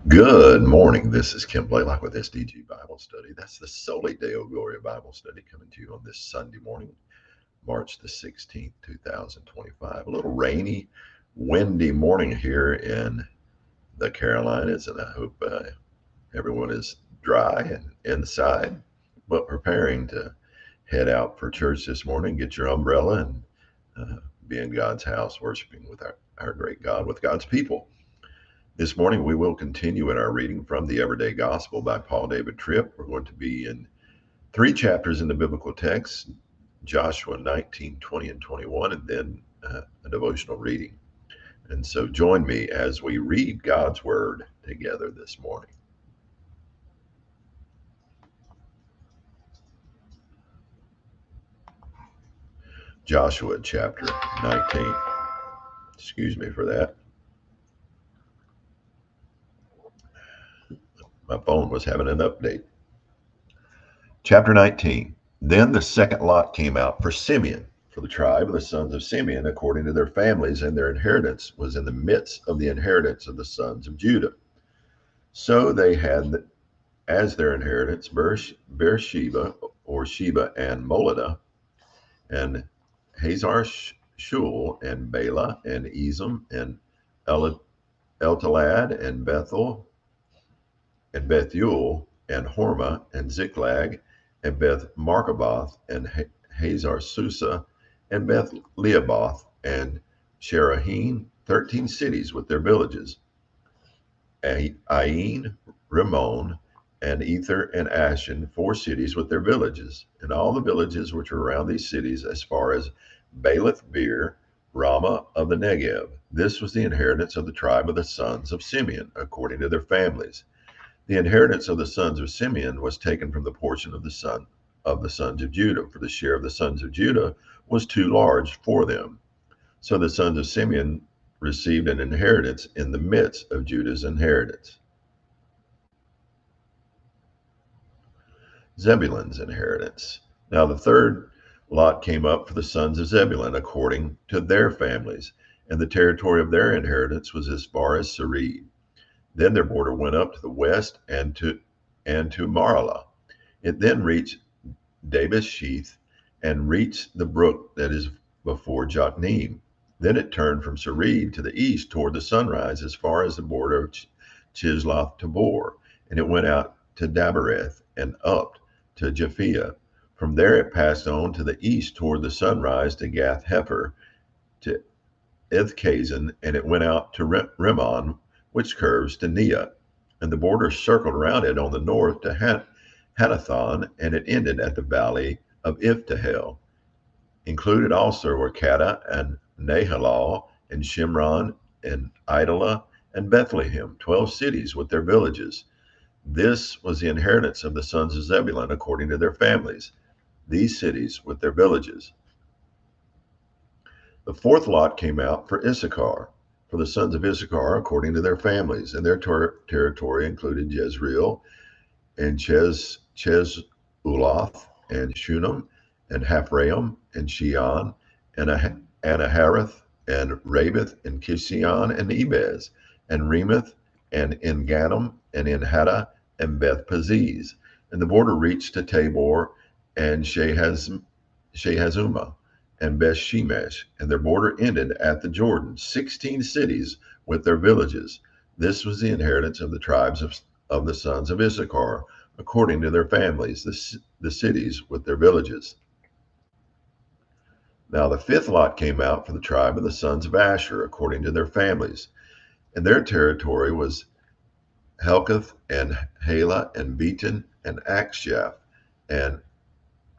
Good morning. This is Kim Blaylock with SDG Bible Study. That's the SOLI DEO GLORIA Bible Study coming to you on this Sunday morning, March the 16th, 2025. A little rainy, windy morning here in the Carolinas, and I hope everyone is dry and inside, but preparing to head out for church this morning. Get your umbrella and be in God's house, worshiping with our great God, with God's people. This morning, we will continue in our reading from the Everyday Gospel by Paul David Tripp. We're going to be in 3 chapters in the biblical text, Joshua 19, 20, and 21, and then a devotional reading. And so join me as we read God's Word together this morning. Joshua chapter 19. Excuse me for that. My phone was having an update. Chapter 19. Then the second lot came out for Simeon, for the tribe of the sons of Simeon, according to their families, and their inheritance was in the midst of the inheritance of the sons of Judah. So they had as their inheritance Beersheba, or Sheba, and Moladah, and Hazar Shul, and Bela, and Ezem, and Eltalad, and Bethel, and Bethuel, and Hormah, and Ziklag, and Beth Markaboth, and Hazar Susa, and Beth Leaboth, and Sherahin, 13 cities with their villages, Ain, Rimmon, and Ether, and Ashan, 4 cities with their villages, and all the villages which were around these cities as far as Baalath Beer, Ramah of the Negev. This was the inheritance of the tribe of the sons of Simeon, according to their families. The inheritance of the sons of Simeon was taken from the portion of the sons of Judah, for the share of the sons of Judah was too large for them. So the sons of Simeon received an inheritance in the midst of Judah's inheritance. Zebulun's inheritance. Now the third lot came up for the sons of Zebulun according to their families, and the territory of their inheritance was as far as Sarid. Then their border went up to the west and to Maralah. It then reached Davis Sheath and reached the brook that is before Jokneam. Then it turned from Sarid to the east toward the sunrise as far as the border of Chisloth Tabor, and it went out to Dabereth and up to Japhia. From there it passed on to the east toward the sunrise to Gath Hefer, to Ithkazin, and it went out to Rimmon, which curves to Neah, and the border circled around it on the north to Hanathon, and it ended at the valley of Iftahel. Included also were Kadah and Nahalal and Shimron and Idalah and Bethlehem, 12 cities with their villages. This was the inheritance of the sons of Zebulun according to their families, these cities with their villages. The fourth lot came out for Issachar, for the sons of Issachar according to their families, and their territory included Jezreel and Chezuloth and Shunem and Haphraim and Sheon and Anahareth and Rabith and Kishion and Ebez and Remoth and Engannim and Enhada and Beth Paziz. And the border reached to Tabor and Shehazumah and Beth Shemesh, and their border ended at the Jordan, 16 cities with their villages. This was the inheritance of the tribes of the sons of Issachar, according to their families, the cities with their villages. Now the fifth lot came out for the tribe of the sons of Asher, according to their families, and their territory was Helkath and Halah and Beaton and Akshaph and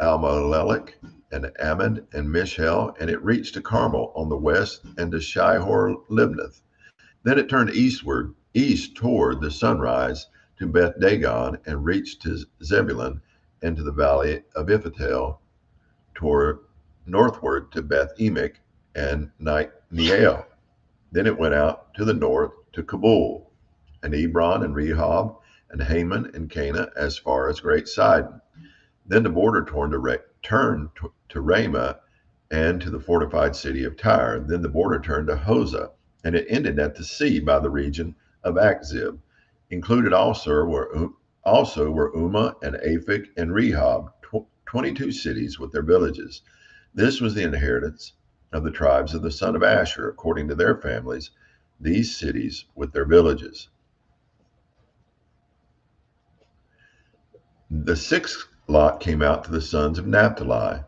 Almalelek and Ammon and Mishal, and it reached to Carmel on the west and to Shihor Libnath. Then it turned east toward the sunrise to Beth Dagon, and reached to Zebulun and to the valley of Iphatel, toward northward to Beth Emek and Neiel. Then it went out to the north to Kabul, and Hebron and Rehob and Haman and Cana as far as Great Sidon. Then the border turned to Ramah and to the fortified city of Tyre. Then the border turned to Hosah, and it ended at the sea by the region of Akzib. Included also were Ummah and Aphek and Rehob, 22 cities with their villages. This was the inheritance of the tribes of the son of Asher, according to their families, these cities with their villages. The sixth lot came out to the sons of Naphtali,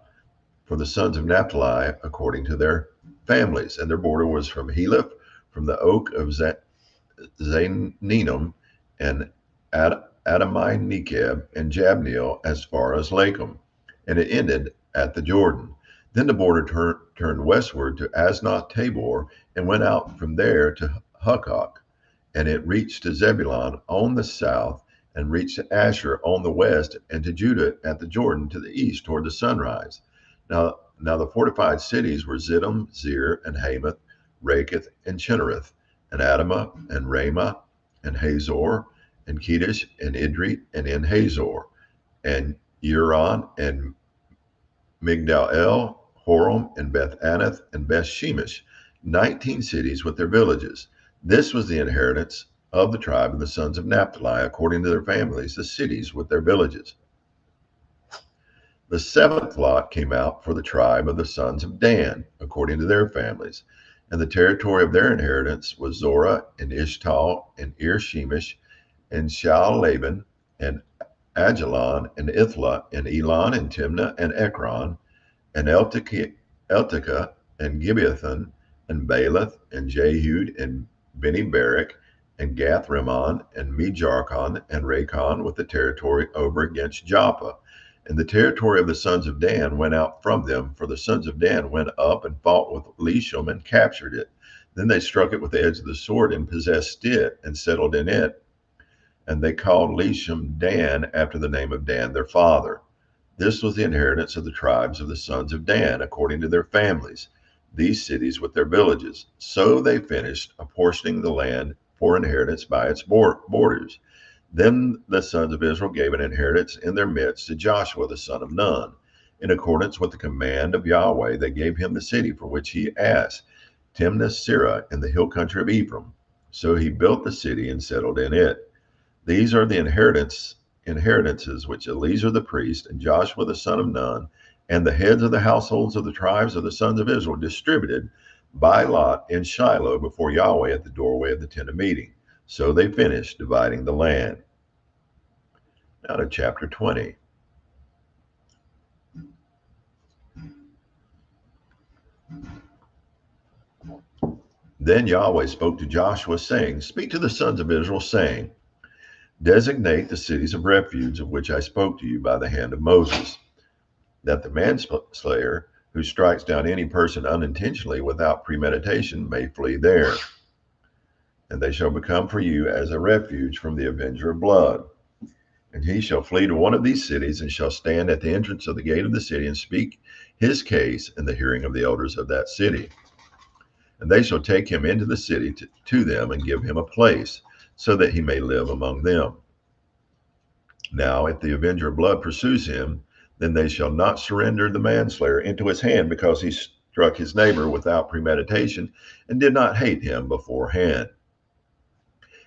for the sons of Naphtali according to their families, and their border was from Heleph, from the oak of Zaanannim, and Adamai Nekeb, and Jabneel as far as Lakum, and it ended at the Jordan. Then the border turned westward to Asnath Tabor, and went out from there to Hukkok, and it reached to Zebulun on the south, and reached to Asher on the west, and to Judah at the Jordan to the east toward the sunrise. Now the fortified cities were Ziddim, Zir, and Hamath, Raketh, and Chinnereth, and Adamah, and Ramah, and Hazor, and Kedesh, and Idri, and En Hazor, and Uron, and Migdal-el, Horam, and Beth Anath, and Beth Shemesh, 19 cities with their villages. This was the inheritance of the tribe of the sons of Naphtali, according to their families, the cities with their villages. The seventh lot came out for the tribe of the sons of Dan, according to their families, and the territory of their inheritance was Zorah, and Ishtal, and Ir-Shemesh, and Shaal-Laban, and Ajalon, and Ithla, and Elon, and Timnah, and Ekron, and Eltekah, and Gibeathon, and Baalath, and Jehud, and Beni-Berak, and Gath-Rimmon, and Mejarkon, and Rachon, with the territory over against Joppa. And the territory of the sons of Dan went out from them, for the sons of Dan went up and fought with Leshem and captured it. Then they struck it with the edge of the sword and possessed it and settled in it. And they called Leshem Dan after the name of Dan their father. This was the inheritance of the tribes of the sons of Dan, according to their families, these cities with their villages. So they finished apportioning the land for inheritance by its borders. Then the sons of Israel gave an inheritance in their midst to Joshua the son of Nun. In accordance with the command of Yahweh, they gave him the city for which he asked, Timnath-Serah, in the hill country of Ephraim. So he built the city and settled in it. These are the inheritances which Eleazar the priest and Joshua the son of Nun and the heads of the households of the tribes of the sons of Israel distributed by lot in Shiloh before Yahweh at the doorway of the tent of meeting. So they finished dividing the land. Now to chapter 20. Then Yahweh spoke to Joshua, saying, Speak to the sons of Israel, saying, Designate the cities of refuge of which I spoke to you by the hand of Moses, that the manslayer who strikes down any person unintentionally without premeditation may flee there. And they shall become for you as a refuge from the avenger of blood. And he shall flee to one of these cities, and shall stand at the entrance of the gate of the city, and speak his case in the hearing of the elders of that city. And they shall take him into the city to them, and give him a place, so that he may live among them. Now, if the avenger of blood pursues him, then they shall not surrender the manslayer into his hand, because he struck his neighbor without premeditation, and did not hate him beforehand.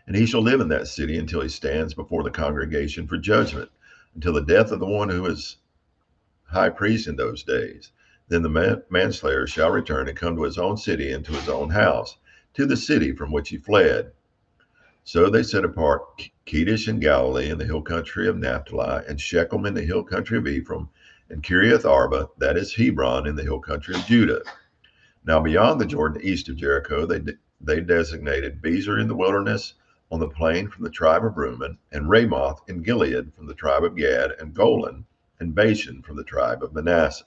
And he shall live in that city until he stands before the congregation for judgment, until the death of the one who is high priest in those days. Then the manslayer shall return and come to his own city and to his own house, to the city from which he fled. So they set apart Kedesh in Galilee in the hill country of Naphtali, and Shechem in the hill country of Ephraim, and Kiriath Arba, that is Hebron, in the hill country of Judah. Now beyond the Jordan, east of Jericho, they designated Bezer in the wilderness, on the plain from the tribe of Reuben, and Ramoth in Gilead from the tribe of Gad, and Golan and Bashan from the tribe of Manasseh.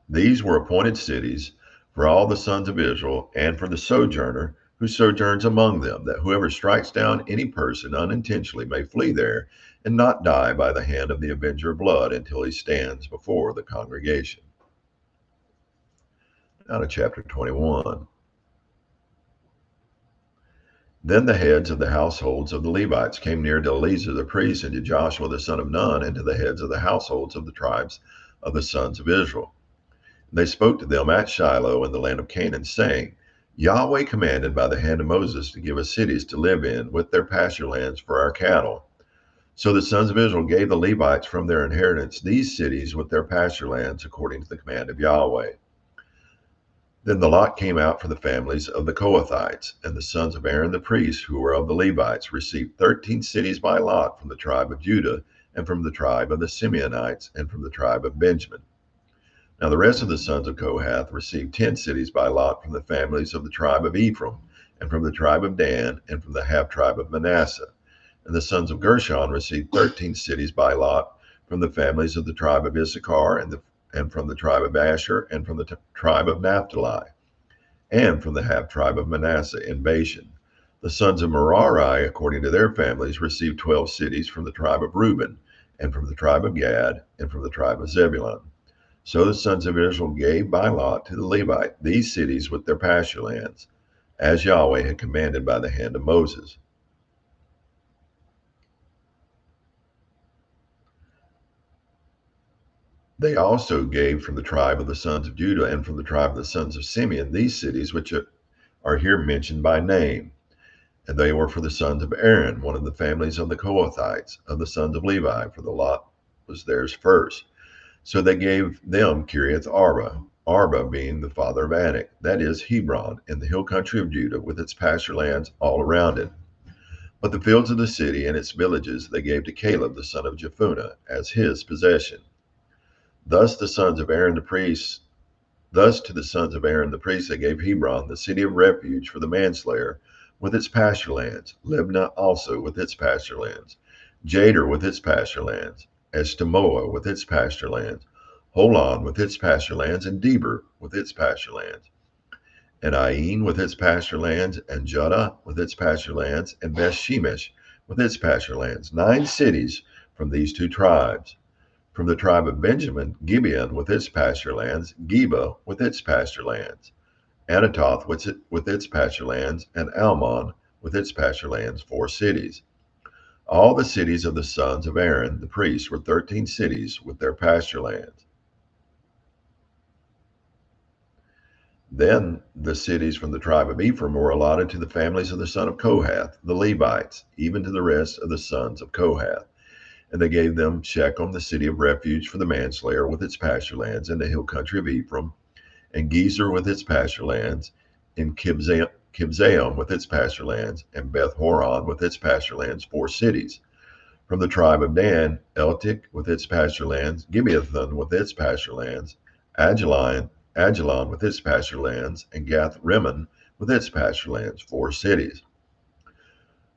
These were appointed cities for all the sons of Israel, and for the sojourner who sojourns among them, that whoever strikes down any person unintentionally may flee there, and not die by the hand of the avenger of blood until he stands before the congregation. Now to chapter 21. Then the heads of the households of the Levites came near to Eleazar the priest, and to Joshua the son of Nun, and to the heads of the households of the tribes of the sons of Israel. And they spoke to them at Shiloh in the land of Canaan, saying, Yahweh commanded by the hand of Moses to give us cities to live in with their pasture lands for our cattle. So the sons of Israel gave the Levites from their inheritance these cities with their pasture lands according to the command of Yahweh. Then the lot came out for the families of the Kohathites, and the sons of Aaron the priest, who were of the Levites, received 13 cities by lot from the tribe of Judah, and from the tribe of the Simeonites, and from the tribe of Benjamin. Now the rest of the sons of Kohath received 10 cities by lot from the families of the tribe of Ephraim, and from the tribe of Dan, and from the half tribe of Manasseh. And the sons of Gershon received 13 cities by lot from the families of the tribe of Issachar, and from the tribe of Asher, and from the tribe of Naphtali, and from the half tribe of Manasseh in Bashan. The sons of Merari, according to their families, received 12 cities from the tribe of Reuben, and from the tribe of Gad, and from the tribe of Zebulun. So the sons of Israel gave by lot to the Levite these cities with their pasture lands, as Yahweh had commanded by the hand of Moses. They also gave from the tribe of the sons of Judah and from the tribe of the sons of Simeon these cities which are here mentioned by name. And they were for the sons of Aaron, one of the families of the Kohathites, of the sons of Levi, for the lot was theirs first. So they gave them Kiriath Arba, Arba being the father of Anak, that is, Hebron, in the hill country of Judah, with its pasture lands all around it. But the fields of the city and its villages they gave to Caleb the son of Jephunneh as his possession. Thus to the sons of Aaron the priest they gave Hebron, the city of refuge for the manslayer, with its pasture lands, Libnah also with its pasture lands, Jader with its pasture lands, Eshtemoa with its pasture lands, Holon with its pasture lands, and Deber with its pasture lands, and Ain with its pasture lands, and Judah with its pasture lands, and Beth-shemesh with its pasture lands, 9 cities from these 2 tribes. From the tribe of Benjamin, Gibeon with its pasture lands, Geba with its pasture lands, Anatoth with its pasture lands, and Almon with its pasture lands, 4 cities. All the cities of the sons of Aaron the priest were 13 cities with their pasture lands. Then the cities from the tribe of Ephraim were allotted to the families of the son of Kohath, the Levites, even to the rest of the sons of Kohath. And they gave them Shechem, the city of refuge for the manslayer, with its pasture lands, in the hill country of Ephraim, and Gezer with its pasture lands, and Kibzaim with its pasture lands, and Beth Horon with its pasture lands, 4 cities. From the tribe of Dan, Eltik with its pasture lands, Gibeathon with its pasture lands, Ajalon with its pasture lands, and Gath Rimmon with its pasture lands, 4 cities.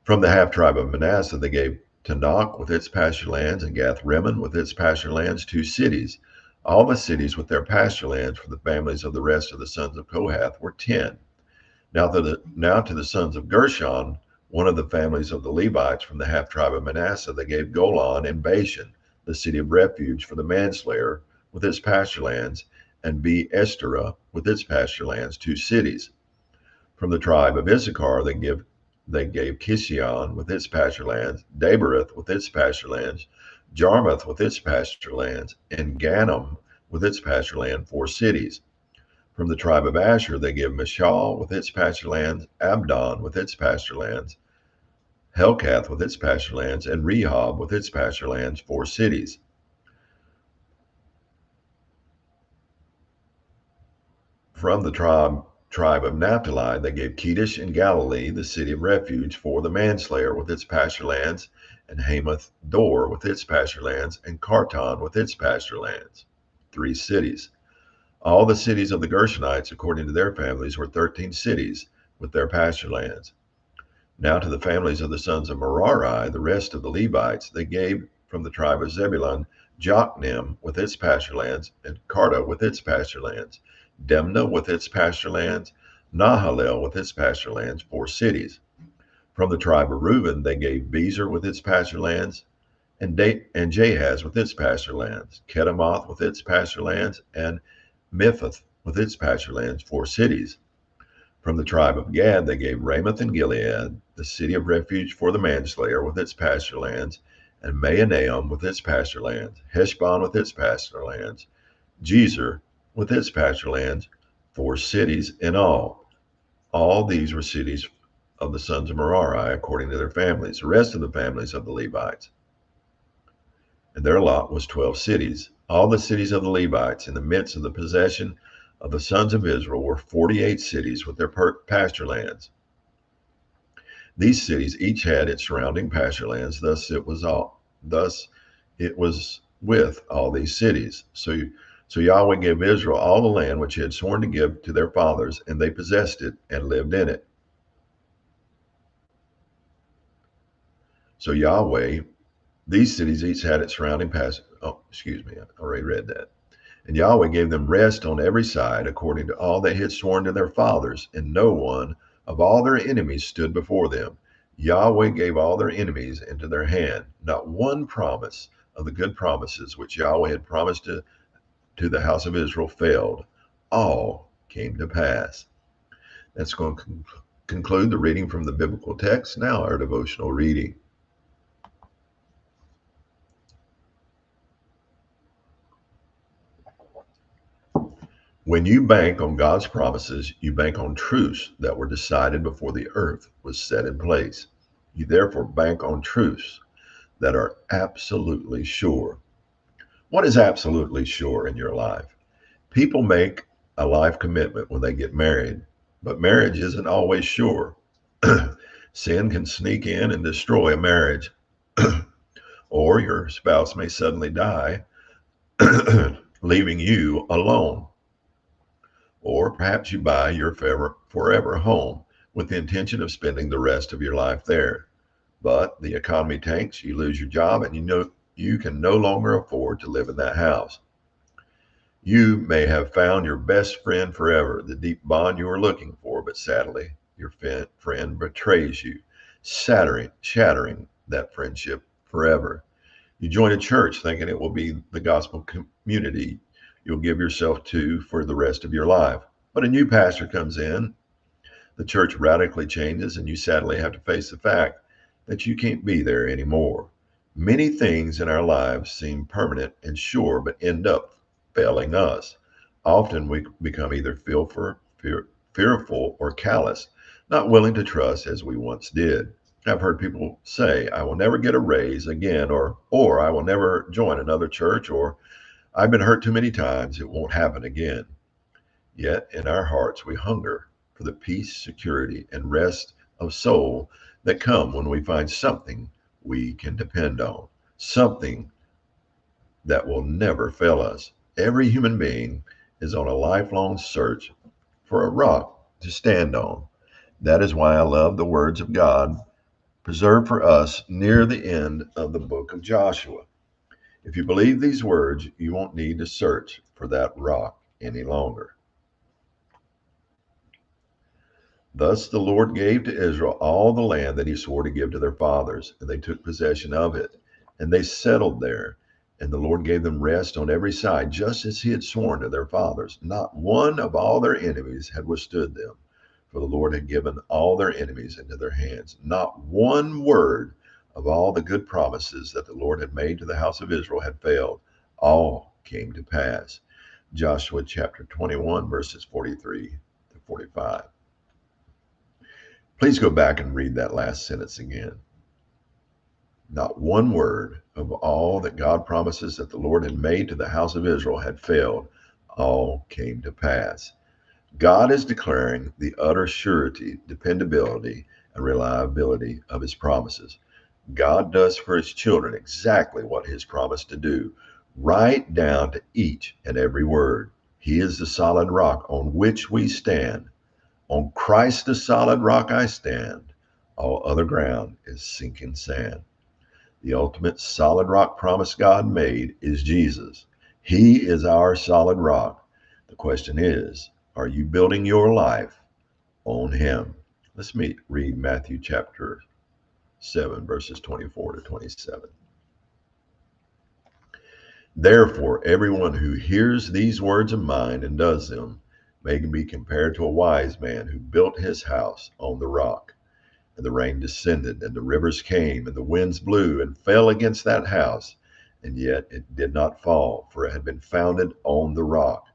From the half tribe of Manasseh they gave Tanakh with its pasture lands, and Gath Rimmon with its pasture lands, 2 cities. All the cities with their pasture lands for the families of the rest of the sons of Kohath were 10. Now to the sons of Gershon, one of the families of the Levites from the half tribe of Manasseh, they gave Golan and Bashan, the city of refuge for the manslayer, with its pasture lands, and Be-Eshtera with its pasture lands, 2 cities. From the tribe of Issachar they gave Kishion with its pasture lands, Dabereth with its pasture lands, Jarmuth with its pasture lands, and Ganim with its pasture land, 4 cities. From the tribe of Asher they give Mishal with its pasture lands, Abdon with its pasture lands, Helkath with its pasture lands, and Rehob with its pasture lands, 4 cities. From the tribe of Naphtali they gave Kedesh in Galilee, the city of refuge for the manslayer, with its pasture lands, and Hamath Dor with its pasture lands, and Kartan with its pasture lands, 3 cities. All the cities of the Gershonites, according to their families, were 13 cities with their pasture lands. Now to the families of the sons of Merari, the rest of the Levites, they gave from the tribe of Zebulun Jokneam with its pasture lands, and Karta with its pasture lands, Demnah with its pasture lands, Nahalel with its pasture lands, 4 cities. From the tribe of Reuben they gave Bezer with its pasture lands, and Jahaz with its pasture lands, Kedemoth with its pasture lands, and Mephath with its pasture lands, 4 cities. From the tribe of Gad they gave Ramoth in Gilead, the city of refuge for the manslayer, with its pasture lands, and Mahanaim with its pasture lands, Heshbon with its pasture lands, Jezer with its pasture lands, 4 cities in all. All these were cities of the sons of Merari according to their families. The rest of the families of the Levites, and their lot was 12 cities. All the cities of the Levites in the midst of the possession of the sons of Israel were 48 cities with their pasture lands. These cities each had its surrounding pasture lands. Thus it was with all these cities. So Yahweh gave Israel all the land which he had sworn to give to their fathers, and they possessed it and lived in it. So these cities each had its surrounding pasture. Oh, excuse me, I already read that. And Yahweh gave them rest on every side, according to all that he had sworn to their fathers, and no one of all their enemies stood before them. Yahweh gave all their enemies into their hand. Not one promise of the good promises which Yahweh had promised to the house of Israel failed. All came to pass. That's going to conclude the reading from the biblical text. Now our devotional reading. When you bank on God's promises, you bank on truths that were decided before the earth was set in place. You therefore bank on truths that are absolutely sure. What is absolutely sure in your life? People make a life commitment when they get married, but marriage isn't always sure. Sin can sneak in and destroy a marriage, or your spouse may suddenly die, leaving you alone. Or perhaps you buy your forever home with the intention of spending the rest of your life there. But the economy tanks, you lose your job, and you can no longer afford to live in that house. You may have found your best friend forever, the deep bond you were looking for, but sadly, your friend betrays you, shattering that friendship forever. You join a church thinking it will be the gospel community you'll give yourself to for the rest of your life. But a new pastor comes in, the church radically changes, and you sadly have to face the fact that you can't be there anymore. Many things in our lives seem permanent and sure, but end up failing us. Often we become either fearful or callous, not willing to trust as we once did. I've heard people say, I will never get a raise again, or I will never join another church, or I've been hurt too many times, it won't happen again. Yet in our hearts, we hunger for the peace, security, and rest of soul that come when we find something we can depend on, something that will never fail us. Every human being is on a lifelong search for a rock to stand on. That is why I love the words of God preserved for us near the end of the book of Joshua. If you believe these words, you won't need to search for that rock any longer. Thus the Lord gave to Israel all the land that he swore to give to their fathers, and they took possession of it, and they settled there. And the Lord gave them rest on every side, just as he had sworn to their fathers. Not one of all their enemies had withstood them, for the Lord had given all their enemies into their hands. Not one word of all the good promises that the Lord had made to the house of Israel had failed. All came to pass. Joshua chapter 21, verses 43 to 45. Please go back and read that last sentence again. Not one word of all that God promises that the Lord had made to the house of Israel had failed. All came to pass. God is declaring the utter surety, dependability, and reliability of his promises. God does for his children exactly what he has promised to do, right down to each and every word. He is the solid rock on which we stand. On Christ the solid rock I stand. All other ground is sinking sand. The ultimate solid rock promise God made is Jesus. He is our solid rock. The question is, are you building your life on him? Let's read Matthew chapter 7, verses 24 to 27. Therefore, everyone who hears these words of mine and does them may be compared to a wise man who built his house on the rock. And the rain descended, and the rivers came, and the winds blew and fell against that house, and yet it did not fall, for it had been founded on the rock.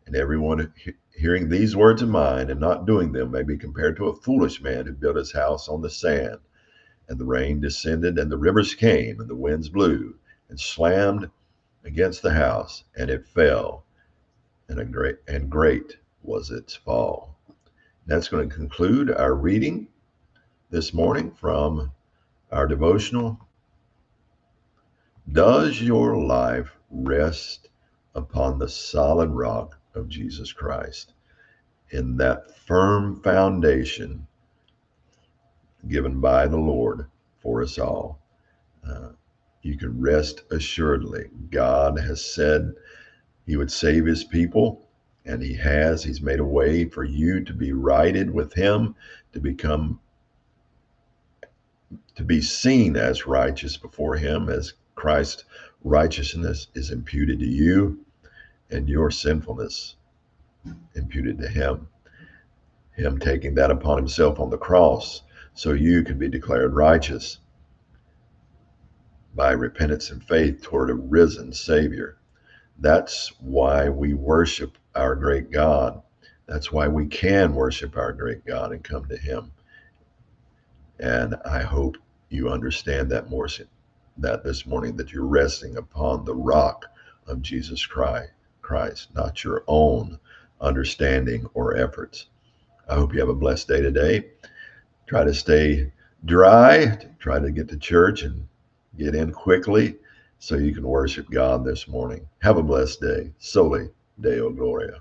And everyone hearing these words of mine and not doing them may be compared to a foolish man who built his house on the sand. And the rain descended, and the rivers came, and the winds blew and slammed against the house, and it fell, and great was its fall. That's going to conclude our reading this morning from our devotional. Does your life rest upon the solid rock of Jesus Christ, in that firm foundation given by the Lord for us all? You can rest assuredly. God has said he would save his people, and he has. He's made a way for you to be righted with him, to be seen as righteous before him, as Christ's righteousness is imputed to you, and your sinfulness imputed to him. Him taking that upon himself on the cross so you can be declared righteous by repentance and faith toward a risen Savior. That's why we worship our great God. That's why we can worship our great God and come to him. And I hope you understand that this morning, that you're resting upon the rock of Jesus Christ, not your own understanding or efforts. I hope you have a blessed day today. Try to stay dry, try to get to church and get in quickly so you can worship God this morning. Have a blessed day. Soli Deo Gloria.